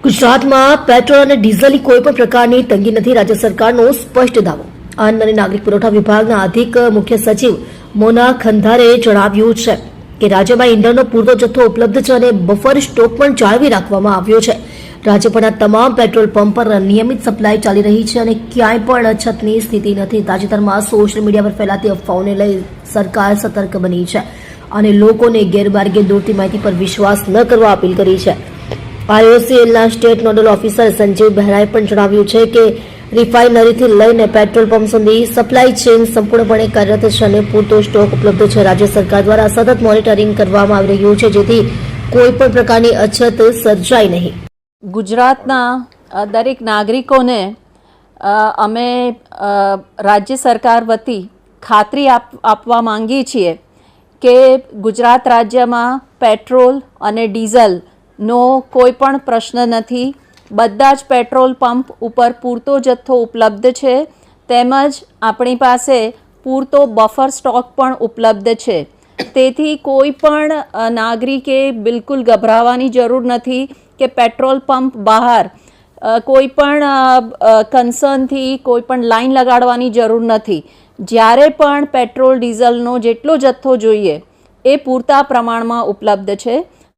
ગુજરાતમાં પેટ્રોલ અને ડીઝલની કોઈપણ પ્રકારની તંગી નથી. રાજ્ય સરકારનો સ્પષ્ટ દાવો. અન્ન અને નાગરિક પુરવઠા વિભાગના અધિક મુખ્ય સચિવ મોના ખંધારે જણાવ્યું છે કે રાજ્યમાં ઈંધણનો પૂરતો જથ્થો ઉપલબ્ધ છે અને બફર સ્ટોક પણ જાળવી રાખવામાં આવ્યો છે. રાજ્યભરના તમામ પેટ્રોલ પંપ પર નિયમિત સપ્લાય ચાલી રહી છે અને ક્યાંય પણ અછતની સ્થિતિ નથી. તાજેતરમાં સોશિયલ મીડિયા પર ફેલાતી અફવાઓને લઈ સરકાર સતર્ક બની છે અને લોકોને ગેરમાર્ગે દોરતી માહિતી પર વિશ્વાસ ન કરવા અપીલ કરી છે. IOCLના સ્ટેટ નોડલ ઓફિસર સંજીવ બહેરાએ પણ જણાવ્યું છે કે રિફાઇનરીથી લઈને પેટ્રોલ પંપ સુધી સપ્લાય ચેઇન સંપૂર્ણપણે કાર્યરત છે અને પૂરતો સ્ટોક ઉપલબ્ધ છે. રાજ્ય સરકાર દ્વારા સતત મોનિટરિંગ કરવામાં આવી રહ્યું છે જેથી કોઈ પણ પ્રકારની અછત સર્જાય નહીં. ગુજરાતના દરેક નાગરિકોને અમે રાજ્ય સરકાર વતી ખાતરી આપવા માંગીએ છીએ કે ગુજરાત રાજ્યમાં પેટ્રોલ અને ડીઝલનો કોઈ પણ પ્રશ્ન નથી. બધા જ પેટ્રોલ પંપ ઉપર પૂરતો જથ્થો ઉપલબ્ધ છે તેમજ આપણી પાસે પૂરતો બફર સ્ટોક પણ ઉપલબ્ધ છે. તેથી કોઈ પણ નાગરિકે બિલકુલ ગભરાવાની જરૂર નથી કે પેટ્રોલ પંપ બહાર કોઈ પણ કન્સર્નથી કોઈ પણ લાઈન લગાડવાની જરૂર નથી. જ્યારે પણ પેટ્રોલ ડીઝલનો જેટલો જથ્થો જોઈએ એ પૂરતા પ્રમાણમાં ઉપલબ્ધ છે.